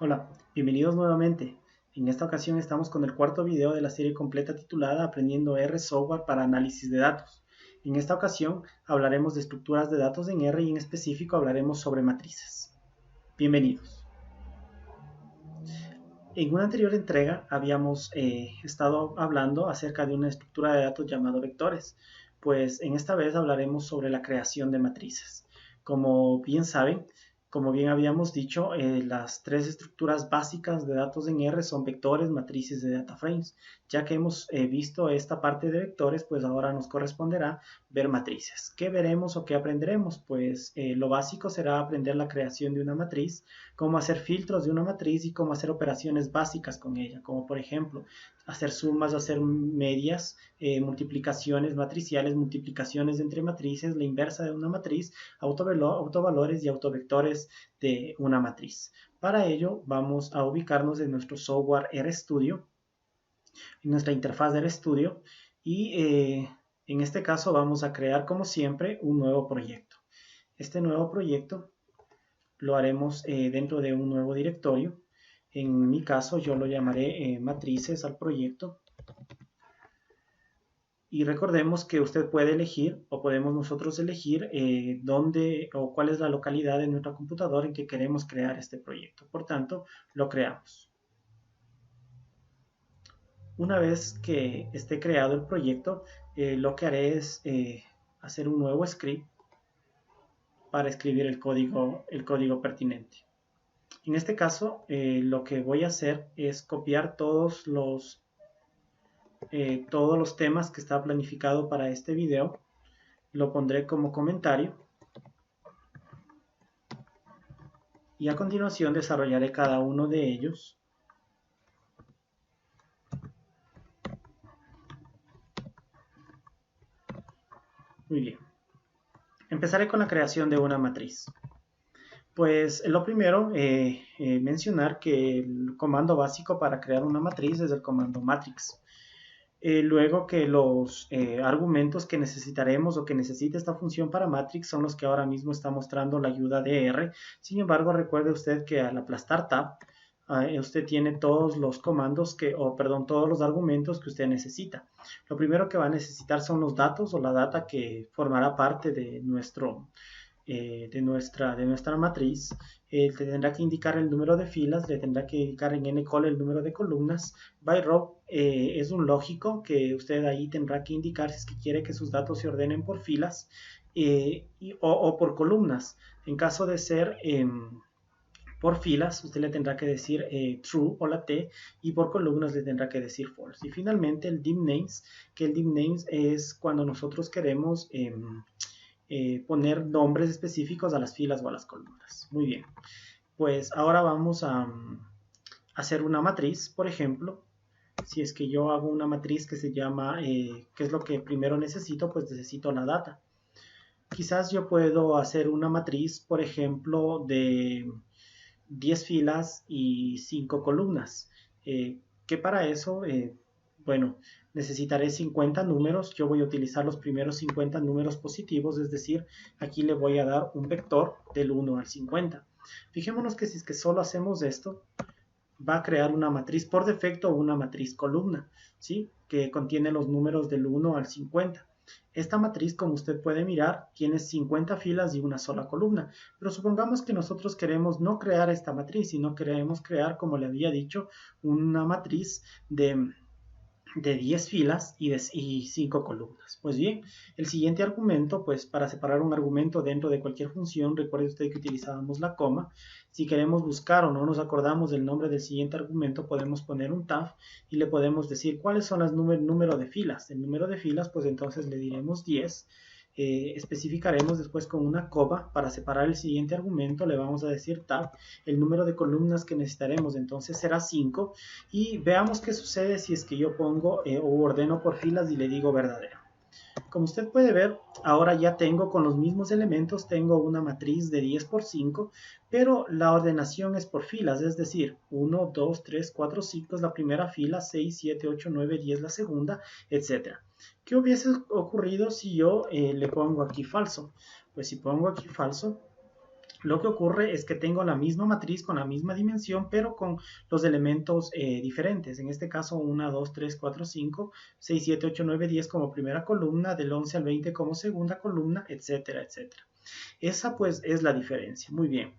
Hola, bienvenidos nuevamente. En esta ocasión estamos con el cuarto video de la serie completa titulada Aprendiendo R Software para Análisis de Datos. En esta ocasión hablaremos de estructuras de datos en R y en específico hablaremos sobre matrices. Bienvenidos. En una anterior entrega habíamos estado hablando acerca de una estructura de datos llamado vectores, pues en esta vez hablaremos sobre la creación de matrices. Como bien saben, como bien habíamos dicho, las tres estructuras básicas de datos en R son vectores, matrices y data frames. Ya que hemos visto esta parte de vectores, pues ahora nos corresponderá ver matrices. ¿Qué veremos o qué aprenderemos? Pues lo básico será aprender la creación de una matriz, cómo hacer filtros de una matriz y cómo hacer operaciones básicas con ella, como por ejemplo hacer sumas, hacer medias, multiplicaciones matriciales, multiplicaciones entre matrices, la inversa de una matriz, autovalores y autovectores de una matriz. Para ello vamos a ubicarnos en nuestro software RStudio, en nuestra interfaz de RStudio y en este caso vamos a crear como siempre un nuevo proyecto. Este nuevo proyecto lo haremos dentro de un nuevo directorio. En mi caso yo lo llamaré matrices al proyecto. Y recordemos que usted puede elegir o podemos nosotros elegir dónde o cuál es la localidad de nuestra computadora en que queremos crear este proyecto. Por tanto, lo creamos. Una vez que esté creado el proyecto, lo que haré es hacer un nuevo script para escribir el código pertinente. En este caso, lo que voy a hacer es copiar todos los temas que está planificado para este video. Lo pondré como comentario y a continuación desarrollaré cada uno de ellos. Muy bien. Empezaré con la creación de una matriz. Pues lo primero, mencionar que el comando básico para crear una matriz es el comando matrix. Luego que los argumentos que necesitaremos o que necesita esta función para matrix son los que ahora mismo está mostrando la ayuda de R. Sin embargo, recuerde usted que al aplastar tab, usted tiene todos los comandos todos los argumentos que usted necesita. Lo primero que va a necesitar son los datos o la data que formará parte de nuestra matriz. Le tendrá que indicar el número de filas, le tendrá que indicar en ncol el número de columnas. Byrow es un lógico que usted ahí tendrá que indicar si es que quiere que sus datos se ordenen por filas o por columnas. En caso de ser por filas, usted le tendrá que decir true o la T, y por columnas le tendrá que decir false. Y finalmente el div names, que el div names es cuando nosotros queremos poner nombres específicos a las filas o a las columnas. Muy bien, pues ahora vamos a hacer una matriz. Por ejemplo, si es que yo hago una matriz que se llama, ¿qué es lo que primero necesito? Pues necesito la data. Quizás yo puedo hacer una matriz, por ejemplo, de 10 filas y 5 columnas. Que para eso, bueno, necesitaré 50 números. Yo voy a utilizar los primeros 50 números positivos, es decir, aquí le voy a dar un vector del 1 al 50. Fijémonos que si es que solo hacemos esto, va a crear una matriz por defecto o una matriz columna, ¿sí? Que contiene los números del 1 al 50. Esta matriz, como usted puede mirar, tiene 50 filas y una sola columna. Pero supongamos que nosotros queremos no crear esta matriz, sino queremos crear, como le había dicho, una matriz de 10 filas y 5 columnas. Pues bien, el siguiente argumento, pues para separar un argumento dentro de cualquier función, recuerde usted que utilizábamos la coma. Si queremos buscar o no nos acordamos del nombre del siguiente argumento, podemos poner un tab y le podemos decir cuáles son las número de filas. El número de filas, pues entonces le diremos 10. Especificaremos después con una coma para separar el siguiente argumento, le vamos a decir tab, el número de columnas que necesitaremos entonces será 5 y veamos qué sucede si es que yo pongo o ordeno por filas y le digo verdadero. Como usted puede ver, ahora ya tengo con los mismos elementos, tengo una matriz de 10 por 5, pero la ordenación es por filas, es decir, 1, 2, 3, 4, 5 es la primera fila, 6, 7, 8, 9, 10 la segunda, etc. ¿Qué hubiese ocurrido si yo le pongo aquí falso? Pues si pongo aquí falso, Lo que ocurre es que tengo la misma matriz con la misma dimensión, pero con los elementos diferentes. En este caso, 1, 2, 3, 4, 5, 6, 7, 8, 9, 10 como primera columna, del 11 al 20 como segunda columna, etcétera, etcétera. Esa pues es la diferencia. Muy bien.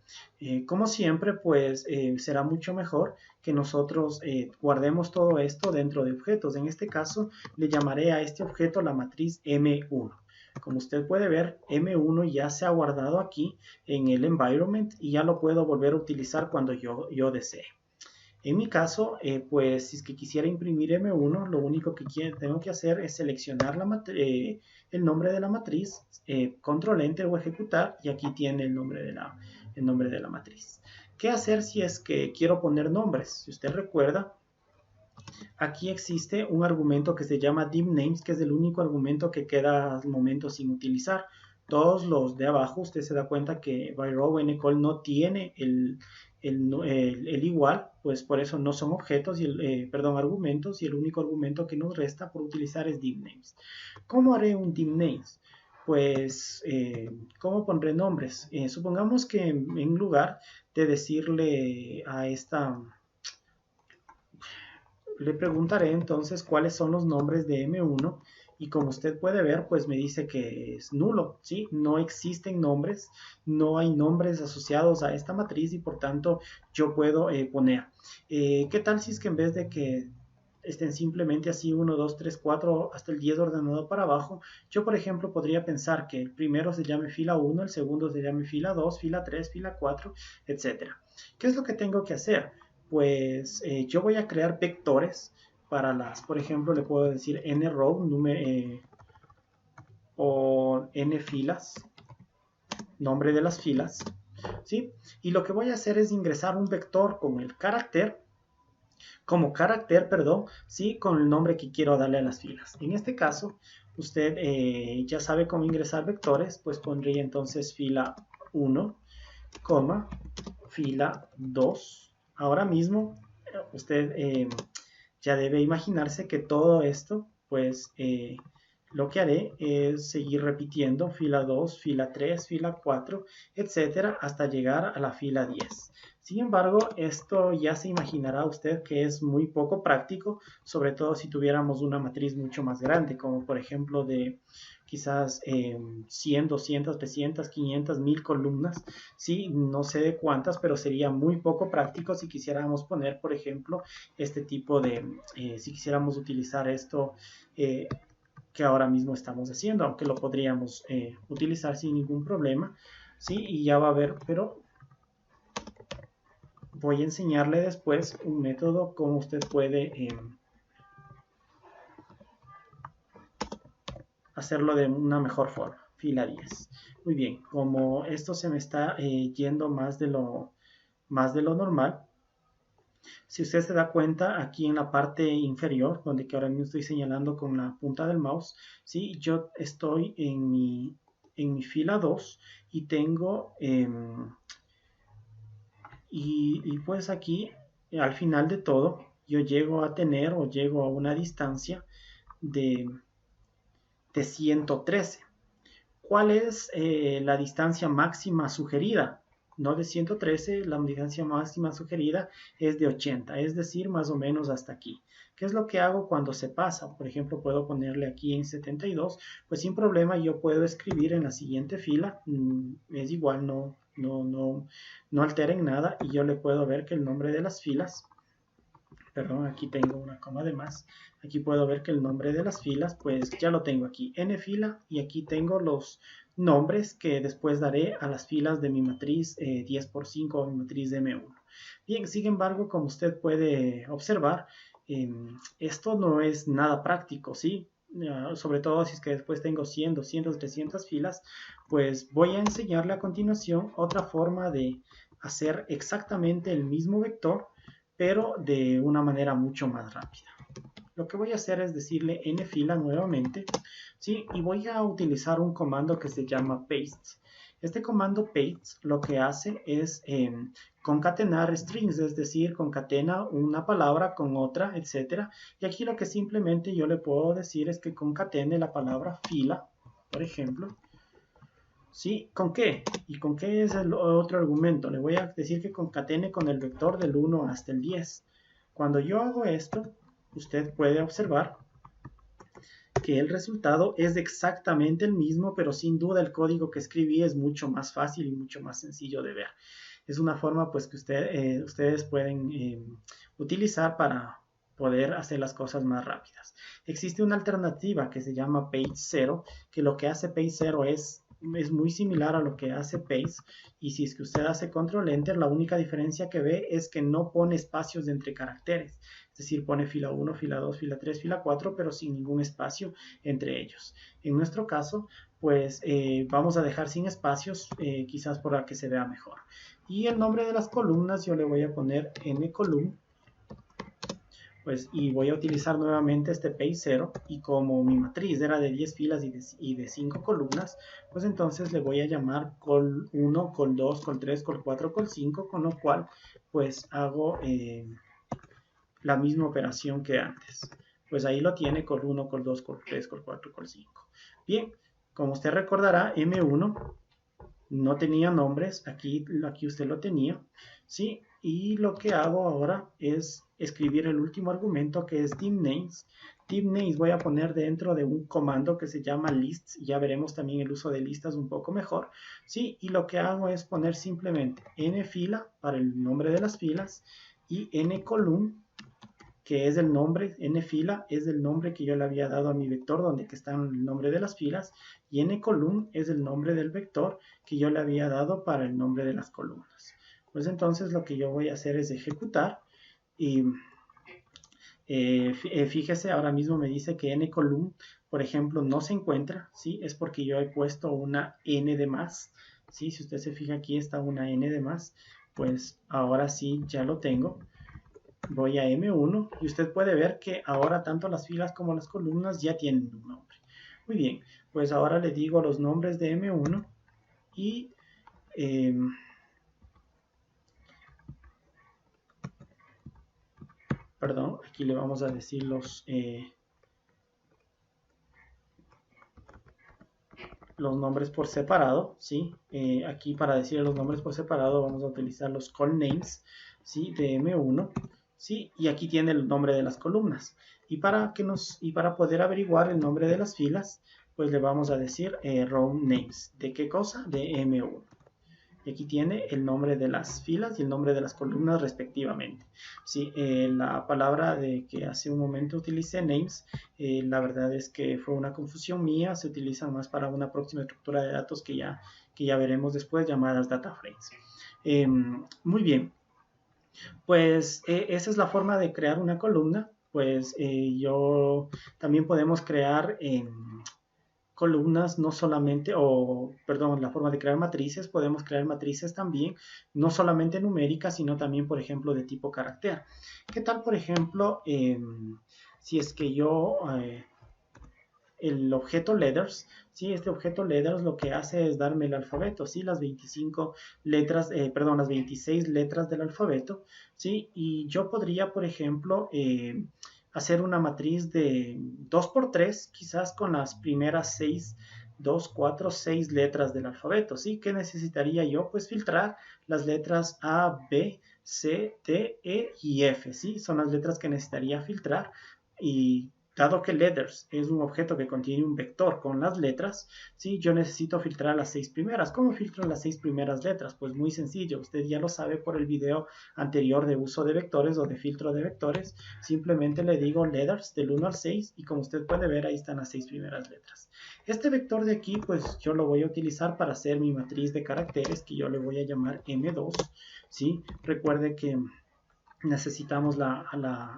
Como siempre, pues será mucho mejor que nosotros guardemos todo esto dentro de objetos. En este caso, le llamaré a este objeto la matriz M1. Como usted puede ver, M1 ya se ha guardado aquí en el environment y ya lo puedo volver a utilizar cuando yo desee. En mi caso, pues si es que quisiera imprimir M1, lo único que tengo que hacer es seleccionar el nombre de la matriz, control enter o ejecutar, y aquí tiene el nombre de la matriz. ¿Qué hacer si es que quiero poner nombres? Si usted recuerda, aquí existe un argumento que se llama divNames, que es el único argumento que queda al momento sin utilizar. Todos los de abajo, usted se da cuenta que byRow ncall no tiene el igual, pues por eso no son objetos, perdón, argumentos, y el único argumento que nos resta por utilizar es divNames. ¿Cómo haré un divNames? Pues, ¿cómo pondré nombres? Supongamos que en lugar de decirle a esta... Le preguntaré entonces cuáles son los nombres de M1 y como usted puede ver, pues me dice que es nulo, ¿sí? No existen nombres, no hay nombres asociados a esta matriz y por tanto yo puedo poner. ¿Qué tal si es que en vez de que estén simplemente así 1, 2, 3, 4 hasta el 10 ordenado para abajo, yo por ejemplo podría pensar que el primero se llame fila 1, el segundo se llame fila 2, fila 3, fila 4, etcétera? ¿Qué es lo que tengo que hacer? Pues yo voy a crear vectores para por ejemplo, le puedo decir nRow o nFilas, nombre de las filas, ¿sí? Y lo que voy a hacer es ingresar un vector con el carácter, como carácter, perdón, ¿sí? Con el nombre que quiero darle a las filas. En este caso, usted ya sabe cómo ingresar vectores, pues pondría entonces fila 1, fila 2. Ahora mismo usted ya debe imaginarse que todo esto, pues lo que haré es seguir repitiendo fila 2, fila 3, fila 4, etcétera, hasta llegar a la fila 10. Sin embargo, esto ya se imaginará usted que es muy poco práctico, sobre todo si tuviéramos una matriz mucho más grande, como por ejemplo de quizás 100, 200, 300, 500, 1000 columnas, sí, no sé de cuántas, pero sería muy poco práctico si quisiéramos poner, por ejemplo, este tipo de, si quisiéramos utilizar esto que ahora mismo estamos haciendo, aunque lo podríamos utilizar sin ningún problema, sí, y ya va a ver, pero voy a enseñarle después un método como usted puede hacerlo de una mejor forma. Fila 10. Muy bien, como esto se me está yendo más de lo normal, si usted se da cuenta aquí en la parte inferior, donde que ahora mismo estoy señalando con la punta del mouse, ¿sí? Yo estoy en mi fila 2 y tengo, y pues aquí al final de todo, yo llego a tener o llego a una distancia de 113. ¿Cuál es la distancia máxima sugerida? No de 113, la distancia máxima sugerida es de 80, es decir, más o menos hasta aquí. ¿Qué es lo que hago cuando se pasa? Por ejemplo, puedo ponerle aquí en 72, pues sin problema yo puedo escribir en la siguiente fila, es igual, no alteren nada y yo le puedo ver que el nombre de las filas, perdón, aquí tengo una coma de más, aquí puedo ver que el nombre de las filas, pues ya lo tengo aquí, n fila, y aquí tengo los nombres que después daré a las filas de mi matriz 10×5 o mi matriz de M1. Bien, sin embargo, como usted puede observar, esto no es nada práctico, ¿sí? Sobre todo si es que después tengo 100, 200, 300 filas, pues voy a enseñarle a continuación otra forma de hacer exactamente el mismo vector, pero de una manera mucho más rápida. Lo que voy a hacer es decirle nfila nuevamente, ¿sí? Y voy a utilizar un comando que se llama paste. Este comando paste lo que hace es concatenar strings, es decir, concatena una palabra con otra, etc. Y aquí lo que simplemente yo le puedo decir es que concatene la palabra fila, por ejemplo, ¿Sí? ¿Con qué? ¿Y con qué es el otro argumento? Le voy a decir que concatene con el vector del 1 hasta el 10. Cuando yo hago esto, usted puede observar que el resultado es exactamente el mismo, pero sin duda el código que escribí es mucho más fácil y mucho más sencillo de ver. Es una forma pues que ustedes pueden utilizar para poder hacer las cosas más rápidas. Existe una alternativa que se llama Page Zero, que lo que hace Page Zero es muy similar a lo que hace Paste, y si es que usted hace control enter, la única diferencia que ve es que no pone espacios entre caracteres, es decir, pone fila 1, fila 2, fila 3, fila 4, pero sin ningún espacio entre ellos. En nuestro caso, pues vamos a dejar sin espacios, quizás para que se vea mejor. Y el nombre de las columnas yo le voy a poner ncolumn, pues, y voy a utilizar nuevamente este page 0, y como mi matriz era de 10 filas y de 5 columnas, pues entonces le voy a llamar col 1, col 2, col 3, col 4, col 5, con lo cual pues hago la misma operación que antes. Pues ahí lo tiene, col 1, col 2, col 3, col 4, col 5. Bien, como usted recordará, M1 no tenía nombres, aquí usted lo tenía, ¿sí? Y lo que hago ahora es escribir el último argumento, que es dimNames. DimNames voy a poner dentro de un comando que se llama lists, ya veremos también el uso de listas un poco mejor, ¿sí? Y lo que hago es poner simplemente nFila para el nombre de las filas y ncolumn, que es el nombre, nFila es el nombre que yo le había dado a mi vector donde que está el nombre de las filas, y ncolumn es el nombre del vector que yo le había dado para el nombre de las columnas. Pues entonces lo que yo voy a hacer es ejecutar, y fíjese, ahora mismo me dice que ncolumn, por ejemplo, no se encuentra, ¿sí? Es porque yo he puesto una n de más, ¿sí? Si usted se fija, aquí está una n de más, pues ahora sí ya lo tengo. Voy a M1 y usted puede ver que ahora tanto las filas como las columnas ya tienen un nombre. Muy bien, pues ahora le digo los nombres de M1 y perdón, aquí le vamos a decir los nombres por separado, ¿sí? Aquí para decir los nombres por separado vamos a utilizar los call names, ¿sí? De M1, ¿sí? Y aquí tiene el nombre de las columnas. Y para poder averiguar el nombre de las filas, pues le vamos a decir row names. ¿De qué cosa? De M1. Y aquí tiene el nombre de las filas y el nombre de las columnas respectivamente. Sí, la palabra de que hace un momento utilicé, names, la verdad es que fue una confusión mía, se utilizan más para una próxima estructura de datos que ya veremos después, llamadas data frames. Muy bien, pues esa es la forma de crear una columna. Pues yo también podemos crear columnas, no solamente, perdón, la forma de crear matrices, podemos crear matrices también, no solamente numéricas, sino también, por ejemplo, de tipo carácter. ¿Qué tal, por ejemplo, si es que yo, el objeto letters, ¿sí? Este objeto letters lo que hace es darme el alfabeto, ¿sí? Las 25 letras, perdón, las 26 letras del alfabeto, ¿sí? Y yo podría, por ejemplo, hacer una matriz de 2×3, quizás con las primeras 6, 2, 4, 6 letras del alfabeto, ¿sí? ¿Qué necesitaría yo? Pues filtrar las letras A, B, C, D, E y F, ¿sí? Son las letras que necesitaría filtrar, y dado que letters es un objeto que contiene un vector con las letras, ¿sí? Yo necesito filtrar las 6 primeras. ¿Cómo filtro las 6 primeras letras? Pues muy sencillo, usted ya lo sabe por el video anterior de uso de vectores o de filtro de vectores. Simplemente le digo letters del 1 al 6 y como usted puede ver ahí están las 6 primeras letras. Este vector de aquí pues yo lo voy a utilizar para hacer mi matriz de caracteres que yo le voy a llamar M2, ¿sí? Recuerde que necesitamos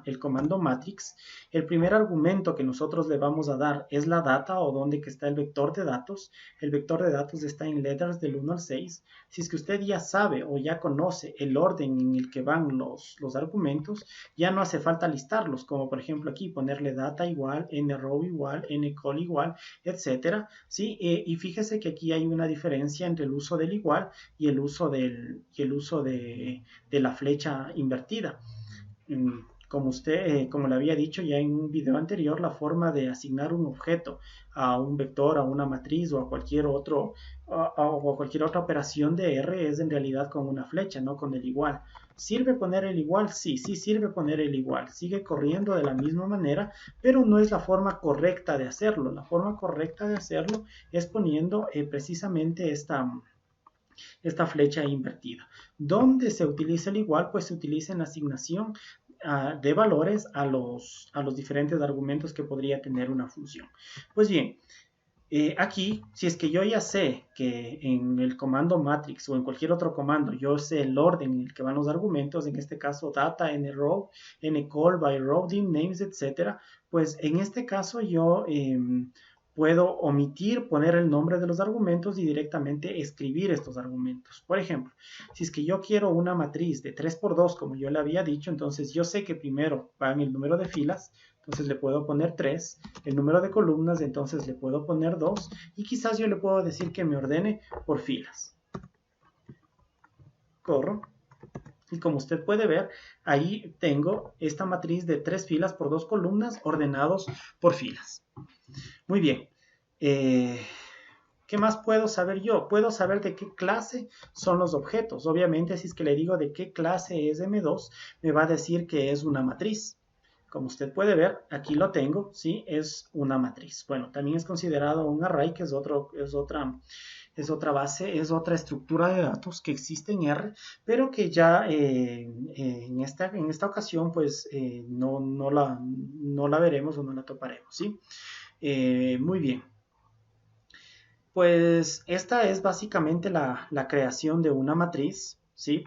el comando matrix. El primer argumento que nosotros le vamos a dar es la data o donde que está el vector de datos. El vector de datos está en letters del 1 al 6. Si es que usted ya sabe o ya conoce el orden en el que van los argumentos, ya no hace falta listarlos, como por ejemplo aquí ponerle data igual, nrow igual, ncall igual, etcétera, ¿sí? Y fíjese que aquí hay una diferencia entre el uso del igual y el uso de la flecha invertida. Como le había dicho ya en un video anterior, la forma de asignar un objeto a un vector, a una matriz o a cualquier o cualquier otra operación de R es en realidad con una flecha, no con el igual. ¿Sirve poner el igual? Sí, sí sirve poner el igual. Sigue corriendo de la misma manera, pero no es la forma correcta de hacerlo. La forma correcta de hacerlo es poniendo precisamente esta flecha invertida. ¿Dónde se utiliza el igual? Pues se utiliza en la asignación de valores a los diferentes argumentos que podría tener una función. Pues bien, aquí, si es que yo ya sé que en el comando matrix o en cualquier otro comando, yo sé el orden en el que van los argumentos, en este caso data, nrow, ncall, byrow, dim, names, etc., pues en este caso yo puedo omitir, poner el nombre de los argumentos y directamente escribir estos argumentos. Por ejemplo, si es que yo quiero una matriz de 3×2, como yo le había dicho, entonces yo sé que primero va en el número de filas, entonces le puedo poner 3, el número de columnas, entonces le puedo poner 2, y quizás yo le puedo decir que me ordene por filas. Corro, y como usted puede ver, ahí tengo esta matriz de 3 filas por 2 columnas ordenados por filas. Muy bien. ¿Qué más puedo saber yo? Puedo saber de qué clase son los objetos. Obviamente, si es que le digo de qué clase es M2, me va a decir que es una matriz. Como usted puede ver, aquí lo tengo, ¿sí? Es una matriz. Bueno, también es considerado un array, que es otra base, es otra estructura de datos que existe en R, pero que ya en esta ocasión, pues, no la veremos o no la toparemos, ¿sí? Muy bien. Pues esta es básicamente la creación de una matriz, ¿sí?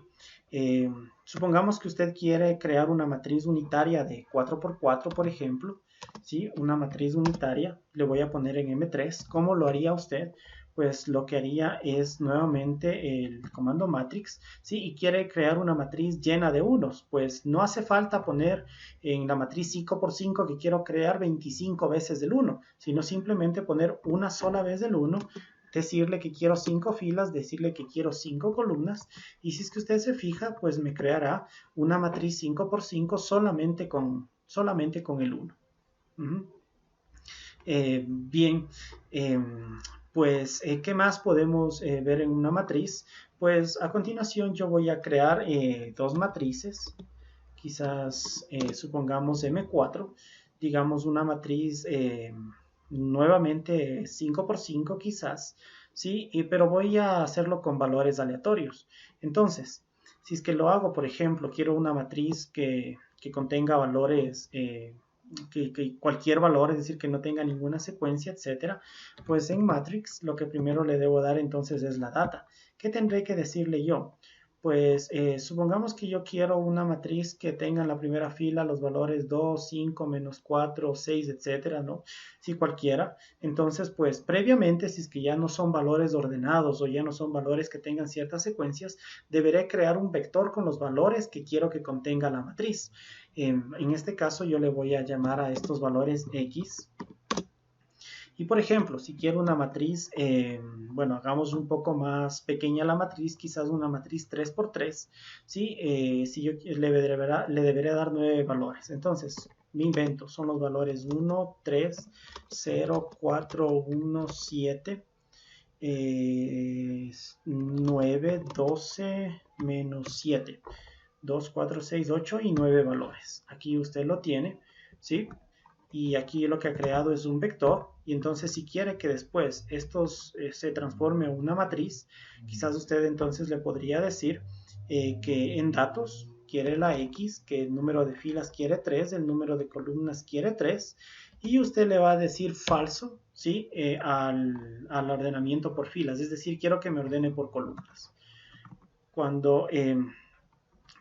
Supongamos que usted quiere crear una matriz unitaria de 4×4, por ejemplo, ¿sí? Una matriz unitaria, le voy a poner en M3. ¿Cómo lo haría usted? Pues lo que haría es nuevamente el comando matrix, ¿sí? Y quiere crear una matriz llena de unos, pues no hace falta poner en la matriz 5×5 que quiero crear 25 veces el 1, sino simplemente poner una sola vez el 1, decirle que quiero 5 filas, decirle que quiero 5 columnas, y si es que usted se fija, pues me creará una matriz 5×5 solamente con el 1. Bien, pues, ¿qué más podemos ver en una matriz? Pues a continuación yo voy a crear dos matrices, quizás supongamos M4, digamos una matriz nuevamente 5×5 quizás, ¿sí? Pero voy a hacerlo con valores aleatorios. Entonces, si es que lo hago, por ejemplo, quiero una matriz que contenga valores, que cualquier valor, es decir, que no tenga ninguna secuencia, etcétera, pues en matrix lo que primero le debo dar entonces es la data. ¿Qué tendré que decirle yo? Pues supongamos que yo quiero una matriz que tenga en la primera fila los valores 2, 5, -4, 6, etcétera, ¿no? Si cualquiera. Entonces, pues previamente, si es que ya no son valores ordenados o ya no son valores que tengan ciertas secuencias, deberé crear un vector con los valores que quiero que contenga la matriz. En este caso, yo le voy a llamar a estos valores X. Y por ejemplo, si quiero una matriz, bueno, hagamos un poco más pequeña la matriz, quizás una matriz 3×3, ¿sí? Si yo le debería dar 9 valores. Entonces, me invento, son los valores 1, 3, 0, 4, 1, 7, 9, 12, menos 7. 2, 4, 6, 8 y 9 valores. Aquí usted lo tiene, ¿sí? Y aquí lo que ha creado es un vector, y entonces si quiere que después estos se transforme en una matriz, quizás usted entonces le podría decir que en datos quiere la X, que el número de filas quiere 3, el número de columnas quiere 3, y usted le va a decir falso, ¿sí? Al ordenamiento por filas, es decir, quiero que me ordene por columnas. Cuando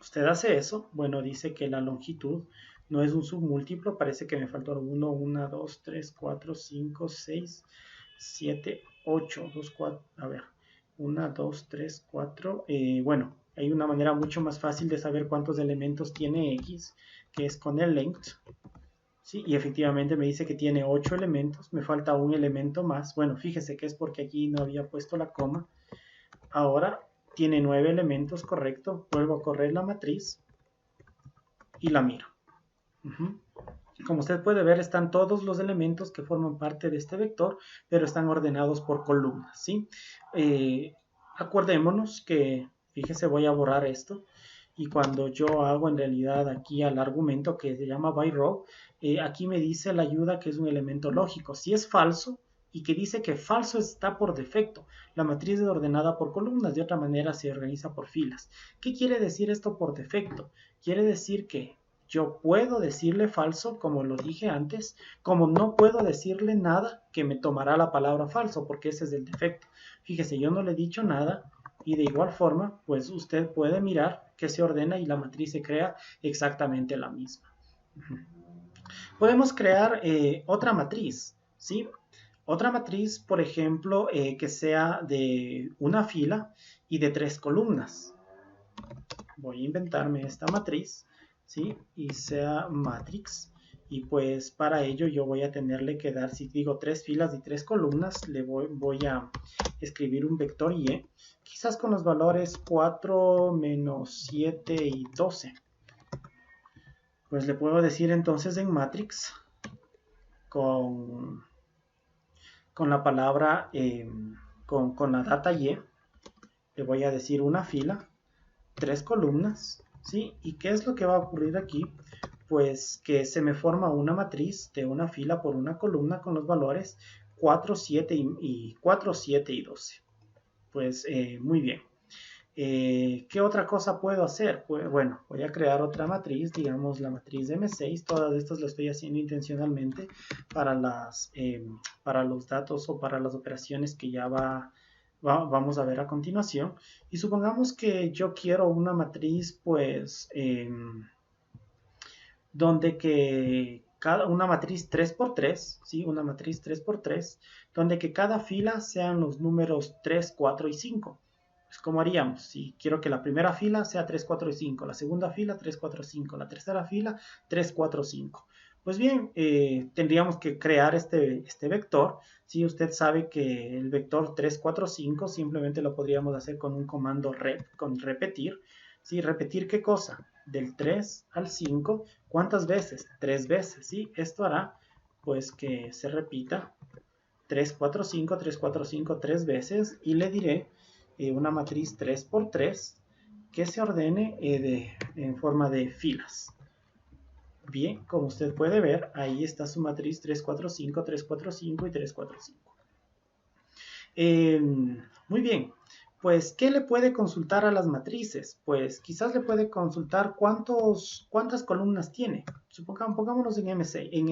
usted hace eso, bueno, dice que la longitud no es un submúltiplo, parece que me faltó 1, 1, 2, 3, 4, 5, 6, 7, 8, 2, 4, a ver, 1, 2, 3, 4, bueno, hay una manera mucho más fácil de saber cuántos elementos tiene X, que es con el length, ¿sí? Y efectivamente me dice que tiene 8 elementos, me falta un elemento más, bueno, fíjese que es porque aquí no había puesto la coma, ahora tiene 9 elementos, correcto, vuelvo a correr la matriz y la miro. Como usted puede ver, están todos los elementos que forman parte de este vector, pero están ordenados por columnas, ¿sí? Acordémonos que, fíjese, voy a borrar esto, y cuando yo hago en realidad aquí al argumento que se llama byRow, aquí me dice la ayuda que es un elemento lógico. Si es falso, y que dice que falso está por defecto, la matriz es ordenada por columnas, de otra manera se organiza por filas. ¿Qué quiere decir esto por defecto? Quiere decir que yo puedo decirle falso, como lo dije antes, como no puedo decirle nada que me tomará la palabra falso, porque ese es el defecto. Fíjese, yo no le he dicho nada y de igual forma, pues usted puede mirar que se ordena y la matriz se crea exactamente la misma. Podemos crear otra matriz, ¿sí? Otra matriz, por ejemplo, que sea de una fila y de 3 columnas. Voy a inventarme esta matriz, ¿sí? Y sea matrix. Y pues para ello yo voy a tenerle que dar, si digo 3 filas y 3 columnas, le voy a escribir un vector y, quizás con los valores 4, menos 7 y 12. Pues le puedo decir entonces en matrix, con la palabra, con la data y, le voy a decir una fila, 3 columnas, ¿sí? ¿Y qué es lo que va a ocurrir aquí? Pues que se me forma una matriz de una fila por una columna con los valores 4, 7 y 4, 7 y 12. Pues muy bien. ¿Qué otra cosa puedo hacer? Pues, bueno, voy a crear otra matriz, digamos la matriz de M6. Todas estas lo estoy haciendo intencionalmente para los datos o para las operaciones que ya vamos a ver a continuación. Y supongamos que yo quiero una matriz, pues, donde que una matriz 3x3, ¿sí? Una matriz 3x3, donde que cada fila sean los números 3, 4 y 5. Pues, ¿cómo haríamos? Si quiero que la primera fila sea 3, 4 y 5, la segunda fila 3, 4, 5, la tercera fila 3, 4, 5. Pues bien, tendríamos que crear este vector. Si usted sabe que el vector 3, 4, 5 simplemente lo podríamos hacer con un comando rep, con repetir. ¿Sí? ¿Repetir qué cosa? Del 3 al 5, ¿cuántas veces? 3 veces, ¿sí? Esto hará, pues, que se repita 3, 4, 5, 3, 4, 5, 3 veces, y le diré una matriz 3 por 3 que se ordene en forma de filas. Bien, como usted puede ver, ahí está su matriz 3, 4, 5, 3, 4, 5 y 3, 4, 5. Muy bien, pues, ¿qué le puede consultar a las matrices? Pues quizás le puede consultar cuántas columnas tiene. Pongámonos en M6, en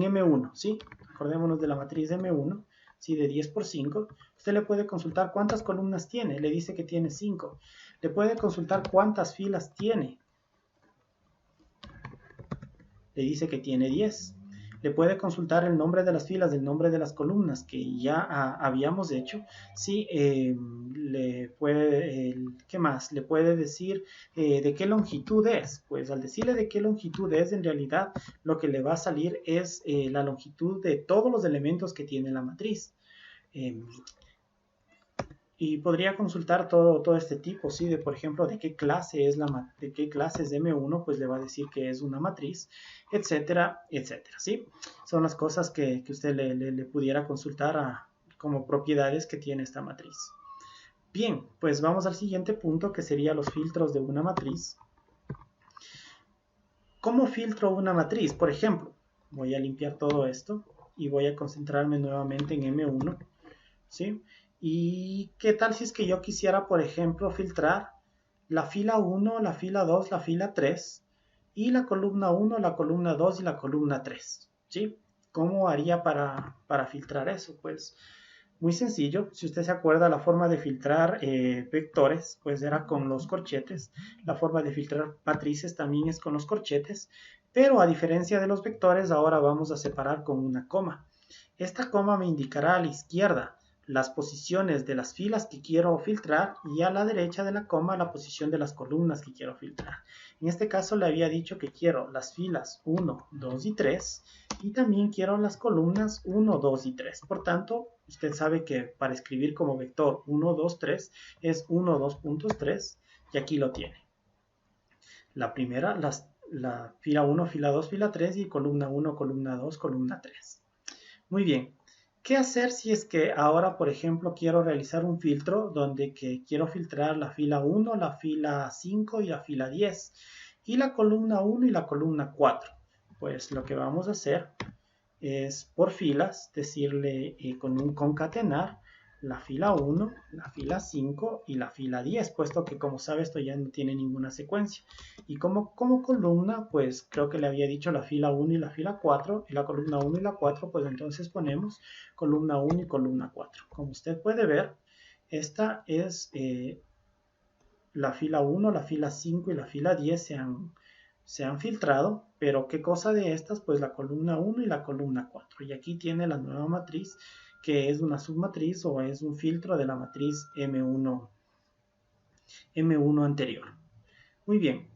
M1, ¿sí? Acordémonos de la matriz de M1, ¿sí? De 10 por 5. Usted le puede consultar cuántas columnas tiene. Le dice que tiene 5. Le puede consultar cuántas filas tiene. Le dice que tiene 10. Le puede consultar el nombre de las filas, el nombre de las columnas que ya habíamos hecho. Sí, ¿qué más? Le puede decir de qué longitud es. Pues al decirle de qué longitud es, en realidad lo que le va a salir es la longitud de todos los elementos que tiene la matriz. Y podría consultar todo este tipo, ¿sí? Por ejemplo, de qué clase es M1, pues le va a decir que es una matriz, etcétera, etcétera, ¿sí? Son las cosas que usted le pudiera consultar como propiedades que tiene esta matriz. Bien, pues vamos al siguiente punto, que sería los filtros de una matriz. ¿Cómo filtro una matriz? Por ejemplo, voy a limpiar todo esto y voy a concentrarme nuevamente en M1, ¿sí? ¿Y qué tal si es que yo quisiera, por ejemplo, filtrar la fila 1, la fila 2, la fila 3 y la columna 1, la columna 2 y la columna 3? ¿Sí? ¿Cómo haría para filtrar eso? Pues muy sencillo. Si usted se acuerda, la forma de filtrar vectores, pues era con los corchetes. La forma de filtrar matrices también es con los corchetes, pero a diferencia de los vectores, ahora vamos a separar con una coma. Esta coma me indicará a la izquierda las posiciones de las filas que quiero filtrar y a la derecha de la coma la posición de las columnas que quiero filtrar. En este caso le había dicho que quiero las filas 1, 2 y 3 y también quiero las columnas 1, 2 y 3. Por tanto, usted sabe que para escribir como vector 1, 2, 3 es 1, 2 puntos 3 y aquí lo tiene. La primera, la fila 1, fila 2, fila 3 y columna 1, columna 2, columna 3. Muy bien. ¿Qué hacer si es que ahora, por ejemplo, quiero realizar un filtro donde quiero filtrar la fila 1, la fila 5 y la fila 10 y la columna 1 y la columna 4? Pues lo que vamos a hacer es por filas decirle con un concatenar la fila 1, la fila 5 y la fila 10, puesto que como sabe esto ya no tiene ninguna secuencia. Y como columna, pues creo que le había dicho la fila 1 y la fila 4, y la columna 1 y la 4, pues entonces ponemos columna 1 y columna 4. Como usted puede ver, esta es la fila 1, la fila 5 y la fila 10 se han filtrado, pero ¿qué cosa de estas? Pues la columna 1 y la columna 4. Y aquí tiene la nueva matriz, que es una submatriz o es un filtro de la matriz M1 anterior. Muy bien.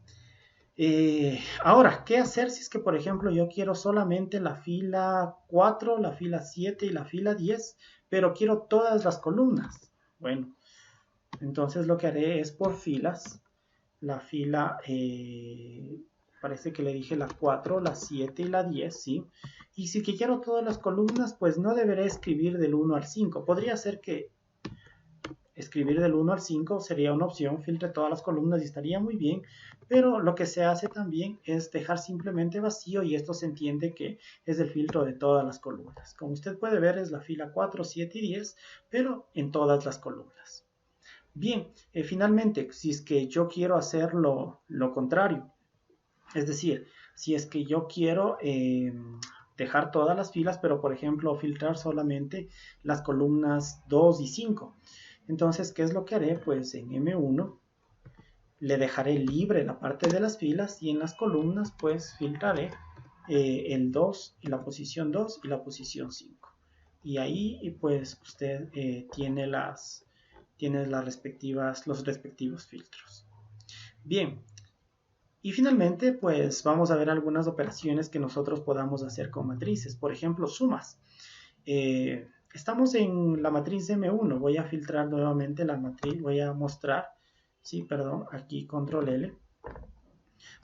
Ahora, ¿qué hacer si es que, por ejemplo, yo quiero solamente la fila 4, la fila 7 y la fila 10, pero quiero todas las columnas? Bueno, entonces lo que haré es por filas, la fila, parece que le dije la 4, la 7 y la 10, ¿sí? Y si que quiero todas las columnas, pues no deberé escribir del 1 al 5. Podría ser que escribir del 1 al 5 sería una opción, filtre todas las columnas y estaría muy bien, pero lo que se hace también es dejar simplemente vacío y esto se entiende que es el filtro de todas las columnas. Como usted puede ver es la fila 4, 7 y 10, pero en todas las columnas. Bien, finalmente, si es que yo quiero hacer lo contrario, es decir, si es que yo quiero dejar todas las filas, pero por ejemplo filtrar solamente las columnas 2 y 5. Entonces, ¿qué es lo que haré? Pues en M1 le dejaré libre la parte de las filas y en las columnas pues filtraré el 2 y la posición 2 y la posición 5. Y ahí pues usted tiene los respectivos filtros. Bien, y finalmente pues vamos a ver algunas operaciones que nosotros podamos hacer con matrices. Por ejemplo, sumas. Estamos en la matriz M1. Voy a filtrar nuevamente la matriz. Voy a mostrar, sí, perdón, aquí control L.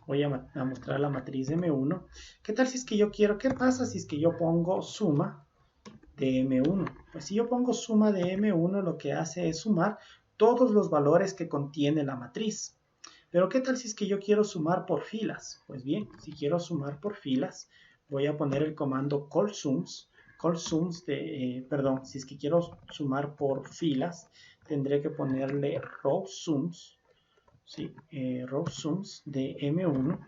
Voy a mostrar la matriz M1. ¿Qué tal si es que yo quiero? ¿Qué pasa si es que yo pongo suma de M1? Pues si yo pongo suma de M1, lo que hace es sumar todos los valores que contiene la matriz. Pero ¿qué tal si es que yo quiero sumar por filas? Pues bien, si quiero sumar por filas, voy a poner el comando callSums. Si es que quiero sumar por filas, tendré que ponerle rowSums, ¿sí? RowSums de M1,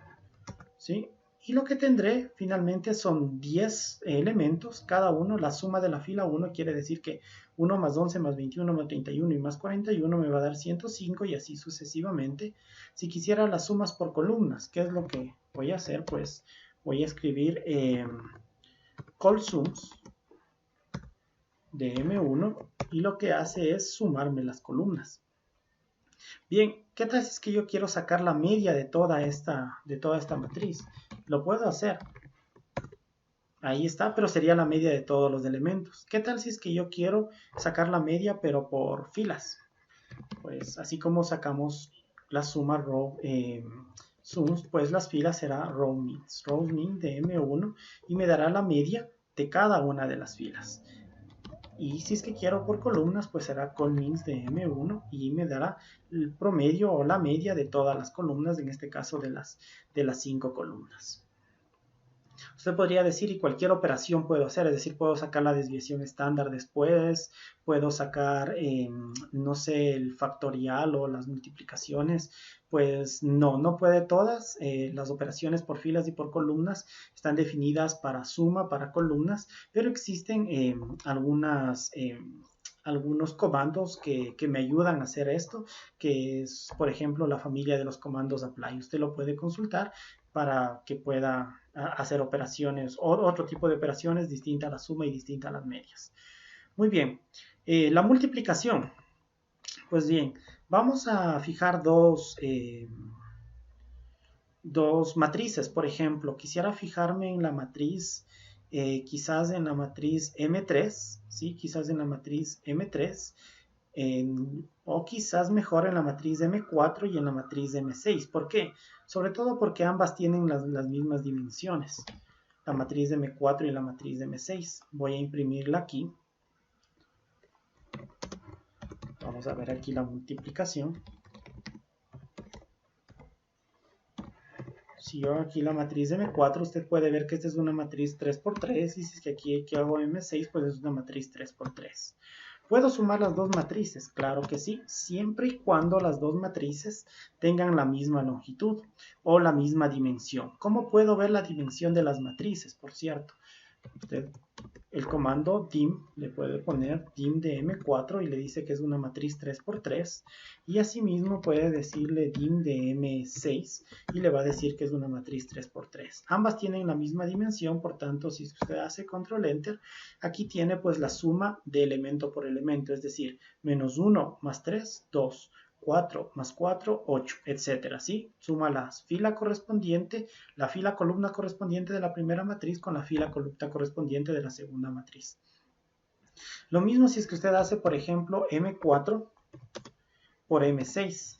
¿sí? Y lo que tendré finalmente son 10 elementos, cada uno, la suma de la fila 1 quiere decir que 1 más 11 más 21 más 31 y más 41 me va a dar 105 y así sucesivamente. Si quisiera las sumas por columnas, ¿qué es lo que voy a hacer? Pues voy a escribir callSums de M1 y lo que hace es sumarme las columnas. Bien, ¿qué tal si es que yo quiero sacar la media de toda esta matriz? Lo puedo hacer. Ahí está, pero sería la media de todos los elementos. ¿Qué tal si es que yo quiero sacar la media pero por filas? Pues así como sacamos la suma sums, pues las filas será rowmin de M1 y me dará la media de cada una de las filas. Y si es que quiero por columnas, pues será colmins de M1 y me dará el promedio o la media de todas las columnas, en este caso de las 5 columnas. Usted podría decir, y cualquier operación puedo hacer, es decir, puedo sacar la desviación estándar después, puedo sacar, no sé, el factorial o las multiplicaciones. Pues no puede todas. Las operaciones por filas y por columnas están definidas para suma, para columnas, pero existen algunos comandos que me ayudan a hacer esto, que es, por ejemplo, la familia de los comandos apply. Usted lo puede consultar para que pueda hacer operaciones o otro tipo de operaciones distinta a la suma y distinta a las medias. Muy bien, la multiplicación. Pues bien, vamos a fijar dos matrices. Por ejemplo, quisiera fijarme en la matriz, quizás en la matriz M3, ¿sí? Quizás en la matriz M3 o quizás mejor en la matriz de M4 y en la matriz de M6. ¿Por qué? Sobre todo porque ambas tienen las mismas dimensiones. La matriz de M4 y la matriz de M6. Voy a imprimirla aquí. Vamos a ver aquí la multiplicación. Si yo aquí la matriz de M4, usted puede ver que esta es una matriz 3×3, y si es que aquí hago M6, pues es una matriz 3×3. ¿Puedo sumar las dos matrices? Claro que sí, siempre y cuando las dos matrices tengan la misma longitud o la misma dimensión. ¿Cómo puedo ver la dimensión de las matrices? Por cierto, usted el comando dim le puede poner dim de M4 y le dice que es una matriz 3×3, y asimismo puede decirle dim de M6 y le va a decir que es una matriz 3×3. Ambas tienen la misma dimensión, por tanto si usted hace control enter, aquí tiene pues la suma de elemento por elemento, es decir, -1 más 3, 2, 4 más 4, 8, etcétera, ¿sí? Suma la fila correspondiente, la fila columna correspondiente de la primera matriz con la fila columna correspondiente de la segunda matriz. Lo mismo si es que usted hace, por ejemplo, M4 por M6.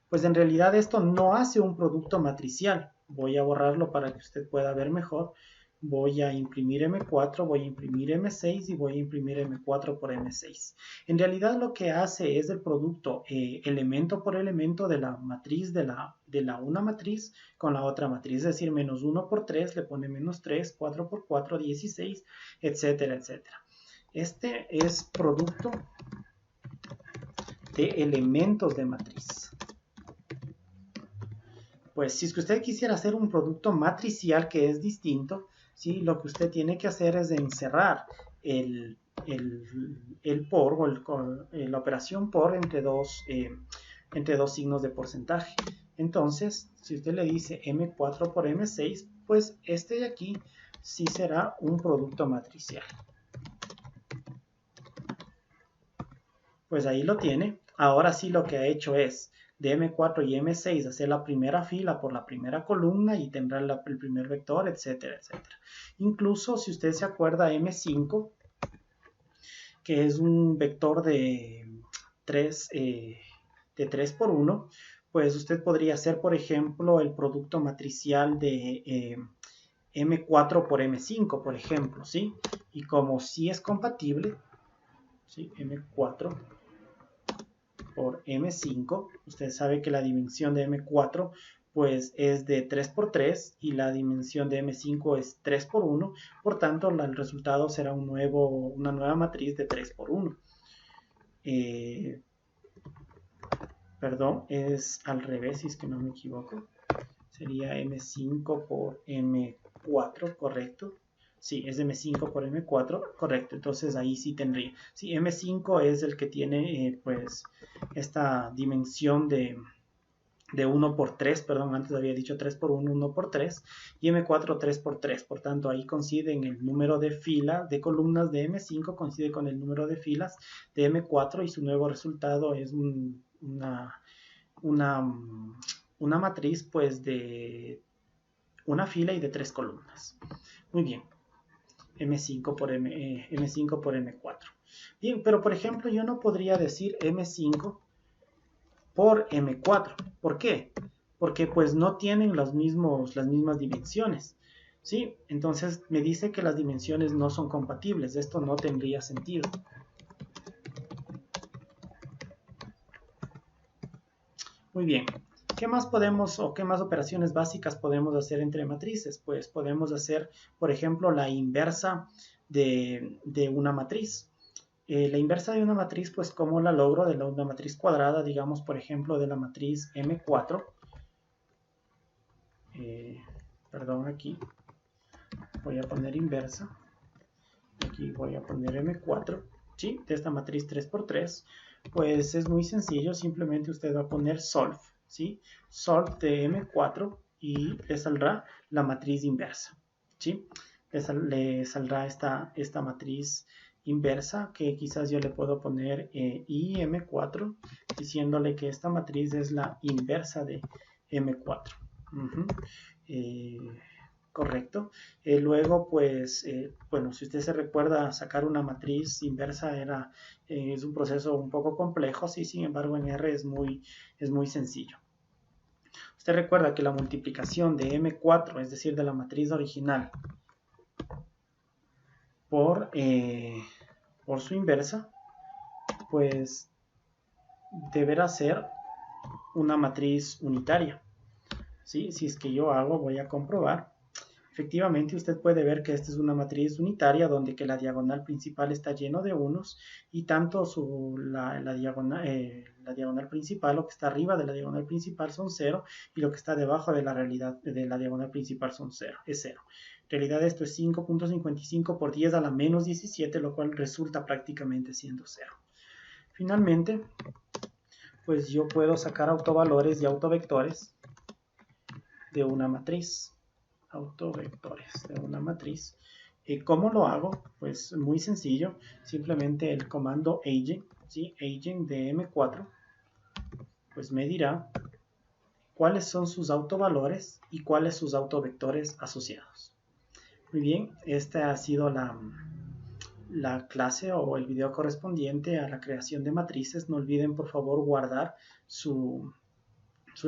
Pues en realidad esto no hace un producto matricial. Voy a borrarlo para que usted pueda ver mejor. Voy a imprimir M4, voy a imprimir M6 y voy a imprimir M4 por M6. En realidad lo que hace es el producto elemento por elemento de la matriz de la una matriz con la otra matriz. Es decir, -1 por 3 le pone -3, 4 por 4, 16, etcétera, etcétera. Este es producto de elementos de matriz. Pues si es que usted quisiera hacer un producto matricial que es distinto, ¿sí? Lo que usted tiene que hacer es encerrar el por o la operación por entre dos signos de porcentaje. Entonces, si usted le dice M4 por M6, pues este de aquí sí será un producto matricial. Pues ahí lo tiene. Ahora sí lo que ha hecho es de M4 y M6 hacer la primera fila por la primera columna y tendrá el primer vector, etcétera, etcétera. Incluso si usted se acuerda M5, que es un vector de 3 por 1, pues usted podría hacer, por ejemplo, el producto matricial de M4 por M5, por ejemplo, ¿sí? Y como sí es compatible, ¿sí? M4 por M5, usted sabe que la dimensión de M4 pues es de 3×3 y la dimensión de M5 es 3×1, por tanto el resultado será una nueva matriz de 3×1. Perdón, es al revés, si es que no me equivoco. Sería M5 por M4, correcto. Sí, es M5 por M4, correcto. Entonces ahí sí tendría. Sí, M5 es el que tiene pues esta dimensión de 1×3, perdón, antes había dicho 3×1, 1×3, y M4 3×3. Por tanto, ahí coinciden el número de filas, de columnas de M5, coincide con el número de filas de M4 y su nuevo resultado es una matriz pues de una fila y de 3 columnas. Muy bien. M5 por M4. Bien, pero por ejemplo yo no podría decir M5 por M4. ¿Por qué? Porque pues no tienen las mismas dimensiones. ¿Sí? Entonces me dice que las dimensiones no son compatibles. Esto no tendría sentido. Muy bien. ¿Qué más podemos o qué más operaciones básicas podemos hacer entre matrices? Pues podemos hacer, por ejemplo, la inversa de una matriz. La inversa de una matriz, pues, ¿cómo la logro? De una matriz cuadrada, digamos, por ejemplo, de la matriz M4. Perdón, aquí voy a poner inversa. Aquí voy a poner M4, ¿sí? De esta matriz 3×3. Pues es muy sencillo, simplemente usted va a poner solve, ¿sí? Solve de M4 y le saldrá la matriz inversa, ¿sí? Le saldrá esta matriz inversa, que quizás yo le puedo poner IM4, diciéndole que esta matriz es la inversa de M4. correcto. Luego, pues, bueno, si usted se recuerda, sacar una matriz inversa es un proceso un poco complejo, sí, sin embargo en R es muy sencillo. Usted recuerda que la multiplicación de M4, es decir, de la matriz original, por su inversa, pues deberá ser una matriz unitaria. ¿Sí? Si es que yo voy a comprobar. Efectivamente, usted puede ver que esta es una matriz unitaria donde que la diagonal principal está lleno de unos y tanto la diagonal principal, lo que está arriba de la diagonal principal son 0 y lo que está debajo de la diagonal principal son 0, es 0. En realidad esto es 5.55 por 10 a la menos 17, lo cual resulta prácticamente siendo 0. Finalmente, pues yo puedo sacar autovvalores y autovectores de una matriz. Autovectores de una matriz. ¿Cómo lo hago? Pues muy sencillo. Simplemente el comando agent, ¿sí? Agent de M4, pues me dirá cuáles son sus autovalores y cuáles sus autovectores asociados. Muy bien, esta ha sido la clase o el video correspondiente a la creación de matrices. No olviden por favor guardar su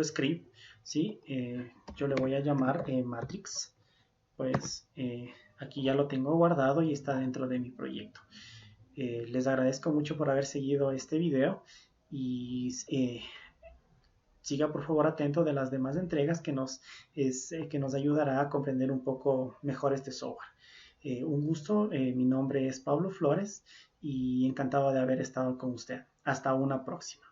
script, ¿sí? Yo le voy a llamar matrix, pues aquí ya lo tengo guardado y está dentro de mi proyecto. Les agradezco mucho por haber seguido este video y siga por favor atento de las demás entregas que nos ayudará a comprender un poco mejor este software. Un gusto, mi nombre es Pablo Flores y encantado de haber estado con usted. Hasta una próxima.